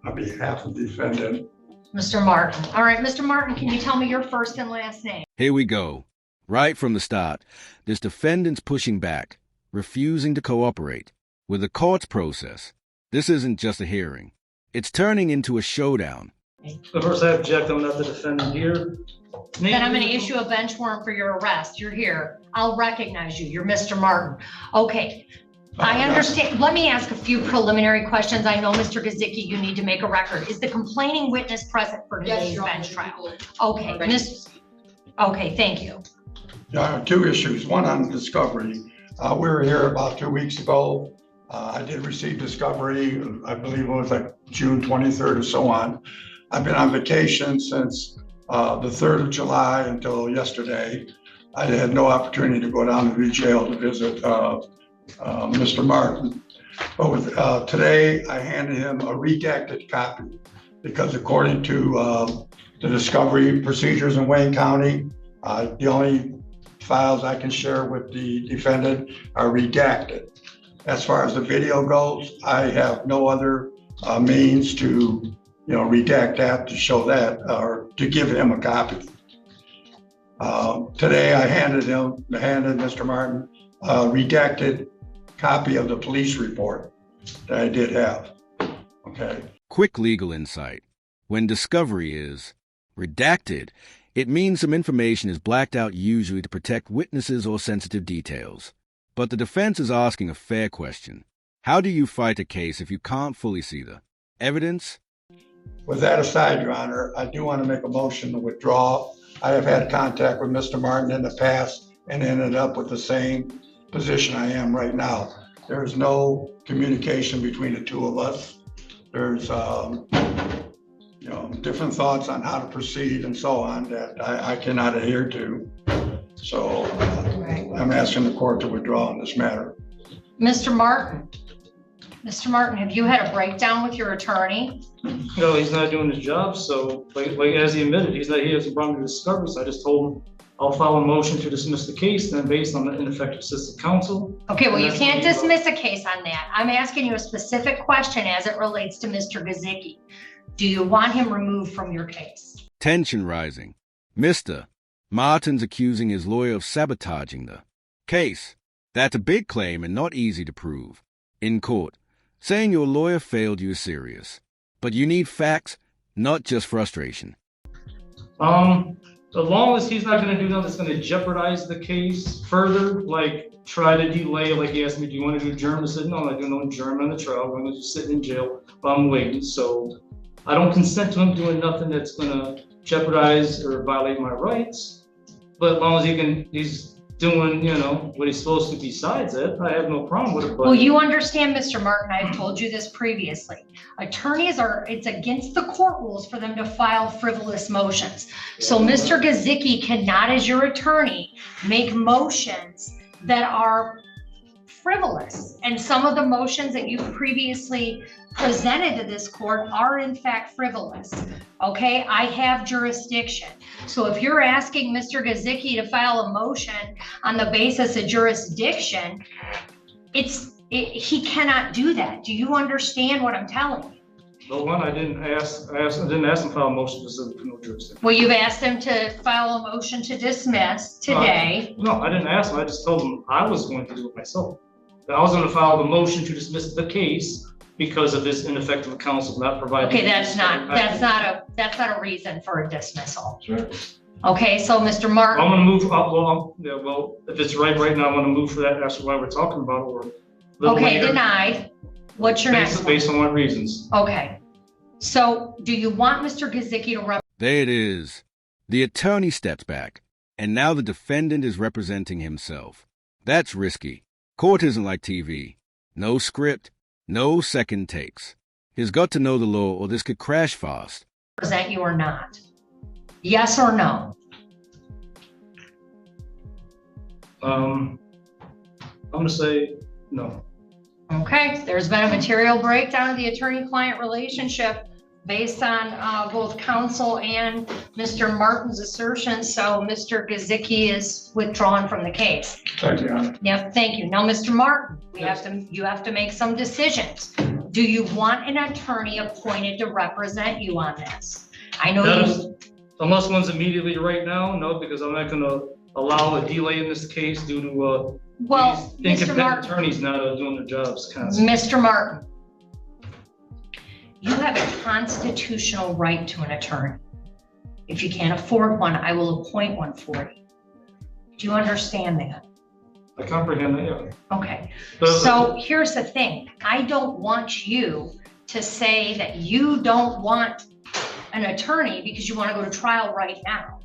on behalf of the defendant. Mr. Martin. All right, Mr. Martin, can you tell me your first and last name? Here we go. Right from the start, this defendant's pushing back, refusing to cooperate. With the court's process, this isn't just a hearing. It's turning into a showdown. Of course, I object. I'm not the defendant here. Then I'm going to issue a bench warrant for your arrest. You're here. I'll recognize you. You're Mr. Martin. Okay. I understand. Let me ask a few preliminary questions. I know, Mr. Gazicki, you need to make a record. Is the complaining witness present for today's bench trial? Okay. Okay, thank you. Two issues. One on discovery. We were here about 2 weeks ago. I did receive discovery. I believe it was like June 23rd or so on. I've been on vacation since the 3rd of July until yesterday. I had no opportunity to go down to the jail to visit Mr. Martin. But today I handed him a redacted copy because according to the discovery procedures in Wayne County, the only files I can share with the defendant are redacted. As far as the video goes, I have no other means to redact that to show that or to give him a copy. Today I handed Mr. Martin a redacted copy of the police report that I did have. Okay. Quick legal insight. When discovery is redacted, it means some information is blacked out, usually to protect witnesses or sensitive details. But the defense is asking a fair question. How do you fight a case if you can't fully see the evidence? With that aside, Your Honor, I do want to make a motion to withdraw. I have had contact with Mr. Martin in the past and ended up with the same position I am right now. There is no communication between the two of us. There's different thoughts on how to proceed and so on that I cannot adhere to. So I'm asking the court to withdraw on this matter. Mr. Martin, have you had a breakdown with your attorney? No, he's not doing his job. So like as he admitted, he hasn't brought me to discovery. So I just told him I'll file a motion to dismiss the case, then based on the ineffective assistance of counsel. Okay, well, you can't dismiss a case on that. I'm asking you a specific question as it relates to Mr. Gazicki. Do you want him removed from your case? Tension rising. Mr. Martin's accusing his lawyer of sabotaging the case. That's a big claim and not easy to prove. In court, saying your lawyer failed you is serious. But you need facts, not just frustration. As long as he's not going to do nothing that's going to jeopardize the case further, like try to delay, like he asked me, do you want to do adjournment? I said, no, I'm not doing no adjournment on the trial. I'm going to just sit in jail while I'm waiting. So I don't consent to him doing nothing that's going to jeopardize or violate my rights. But as long as he's doing, what he's supposed to besides it, I have no problem with it. But... Well, you understand, Mr. Martin, I've told you this previously. Attorneys it's against the court rules for them to file frivolous motions. So Mr. Gazicki cannot, as your attorney, make motions that are frivolous. And some of the motions that you've previously presented to this court are in fact frivolous. Okay, I have jurisdiction. So if you're asking Mr. Gazicki to file a motion on the basis of jurisdiction, he cannot do that. Do you understand what I'm telling you? The one I didn't ask him to file a motion specific to no jurisdiction. Well, you've asked him to file a motion to dismiss today. No, I didn't ask him. I just told him I was going to do it myself. That I was going to file the motion to dismiss the case because of this ineffective counsel not providing. Okay, that's not a reason for a dismissal. Sure. Okay, so Mr. Martin. I'm going to move. Well, if it's right now, I'm going to move for that. That's why we're talking about it. Or okay, later. Denied. What's your next one? Based on what reasons? Okay. So, do you want Mr. Gazicki to There it is. The attorney steps back, and now the defendant is representing himself. That's risky. Court isn't like TV. No script, no second takes. He's got to know the law, or this could crash fast. Represent you or not? Yes or no? I'm going to say no. Okay, there's been a material breakdown of the attorney-client relationship based on both counsel and Mr. Martin's assertions. So Mr. Gazicki is withdrawn from the case. Thank you, Your Honor. Yep, thank you. Now, Mr. Martin, you have to make some decisions. Do you want an attorney appointed to represent you on this? I know That you, is- Unless one's immediately right now, no, because I'm not gonna allow a delay in this case due to, well, these Mr. incompetent Martin, attorneys not doing their jobs constantly. Mr. Martin, you have a constitutional right to an attorney. If you can't afford one, I will appoint one for you. Do you understand that? I comprehend that, yeah. Okay, But- so here's the thing. I don't want you to say that you don't want an attorney because you want to go to trial right now.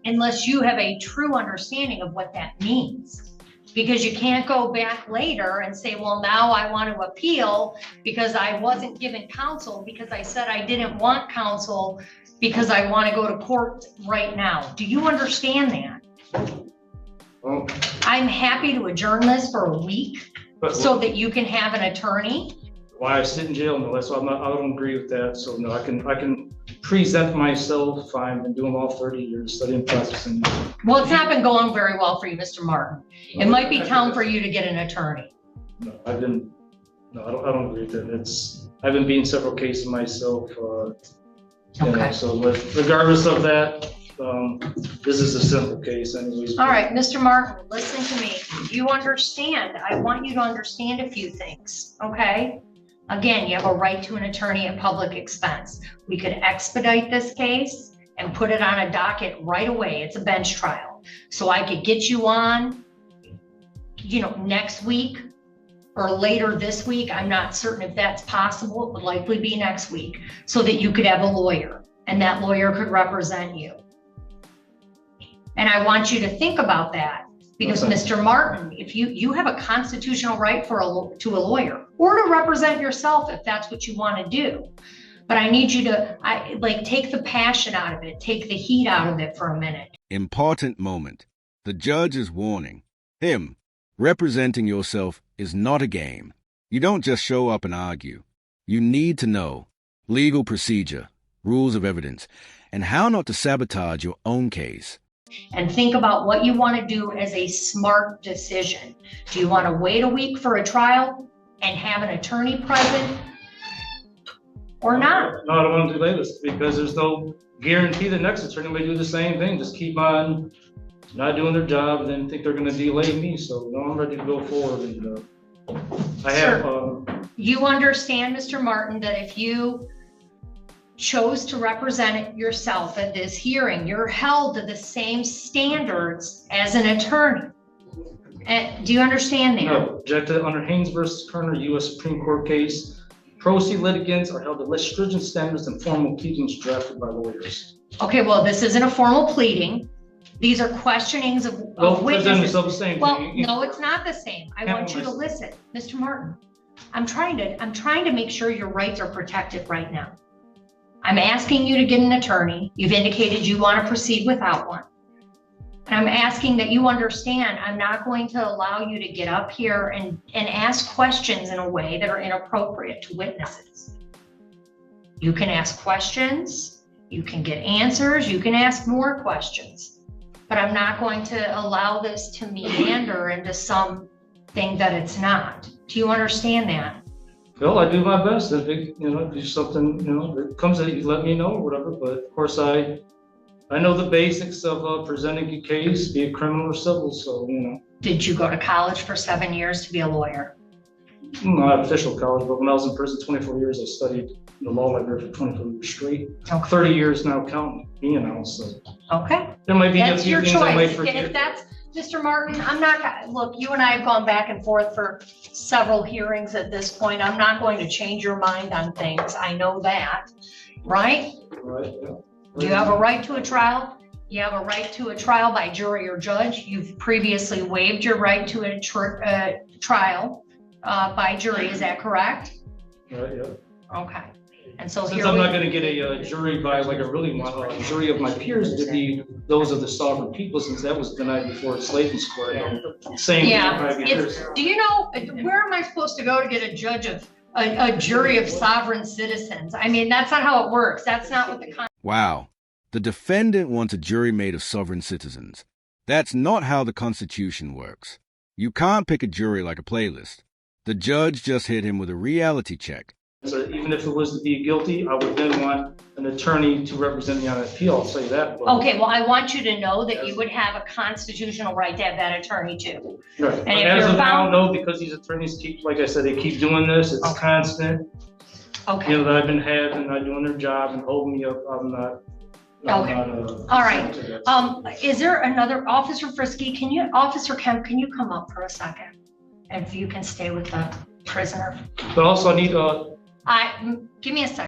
Unless you have a true understanding of what that means. Because you can't go back later and say, well, now I want to appeal because I wasn't given counsel because I said I didn't want counsel because I want to go to court right now. Do you understand that? Well, I'm happy to adjourn this for a week but so that you can have an attorney. why I sit in jail, no, that's why I don't agree with that. So no, I can present myself. I've been doing law 30 years, studying practicing. Well, it's not been going very well for you, Mr. Martin. It might be time for you to get an attorney. No, I don't agree with that. I've been beating several cases myself. Okay. So but regardless of that, this is a simple case anyways. All right, Mr. Martin, listen to me. You understand, I want you to understand a few things, okay? Again, you have a right to an attorney at public expense. We could expedite this case and put it on a docket right away. It's a bench trial. So I could get you on, next week or later this week. I'm not certain if that's possible. It would likely be next week so that you could have a lawyer and that lawyer could represent you. And I want you to think about that because Okay. Mr. Martin, if you have a constitutional right to a lawyer or to represent yourself if that's what you want to do. But I need you to take the passion out of it, take the heat out of it for a minute. Important moment. The judge is warning. Him, representing yourself is not a game. You don't just show up and argue. You need to know legal procedure, rules of evidence, and how not to sabotage your own case. And think about what you want to do as a smart decision. Do you want to wait a week for a trial and have an attorney present or not? No, I don't want to delay this because there's no guarantee the next attorney may do the same thing. Just keep on not doing their job and then think they're going to delay me. So no, I'm ready to go forward. And I have. You understand, Mr. Martin, that if you chose to represent yourself at this hearing, you're held to the same standards as an attorney. Do you understand that? No, objected under Haynes versus Kerner, U.S. Supreme Court case. Pro se litigants are held to less stringent standards than formal pleadings drafted by lawyers. Okay, well, this isn't a formal pleading. These are questionings of Well, present witnesses. yourself the same Well, thing. no, it's not the same. I want you to listen, Mr. Martin. I'm trying to make sure your rights are protected right now. I'm asking you to get an attorney. You've indicated you want to proceed without one. And I'm asking that you understand, I'm not going to allow you to get up here and ask questions in a way that are inappropriate to witnesses. You can ask questions, you can get answers, you can ask more questions, but I'm not going to allow this to meander into something that it's not. Do you understand that? Well, I do my best. If it, do something, that comes that you let me know or whatever. But of course, I know the basics of presenting a case, be it criminal or civil. So, Did you go to college for 7 years to be a lawyer? Not official college, but when I was in prison 24 years, I studied in the law library for 24 years straight. Okay. 30 years now counting, So Okay, there might be a that's few your things I might choice. forget. If that's, Mr. Martin, I'm not, look, you and I have gone back and forth for several hearings at this point. I'm not going to change your mind on things. I know that, right? Right, yeah. Do you have a right to a trial? You have a right to a trial by jury or judge. You've previously waived your right to a trial by jury. Is that correct? Right, yeah. Okay. And so Since here I'm we, not going to get a jury by like I really want, a jury of my peers to be those of the sovereign people, since that was denied before Slaton's court. Same. yeah, it's, do you know, where am I supposed to go to get a judge of a jury of sovereign citizens? I mean, that's not how it works. That's not what the Wow. The defendant wants a jury made of sovereign citizens. That's not how the Constitution works. You can't pick a jury like a playlist. The judge just hit him with a reality check. So even if it was to be guilty, I would then want an attorney to represent me on appeal, I'll say that. But Okay, well, I want you to know that you would have a constitutional right to have that attorney too. right. And But if as you're of now, found- no, because these attorneys keep, like I said, they keep doing this, it's Okay. constant. Okay, You know, that I've been having, not doing their job and holding me up, I'm not. Okay. All right. Is there another, Officer Frisky, Officer Kemp, can you come up for a second? If you can stay with the prisoner. But also I need, Give me a second.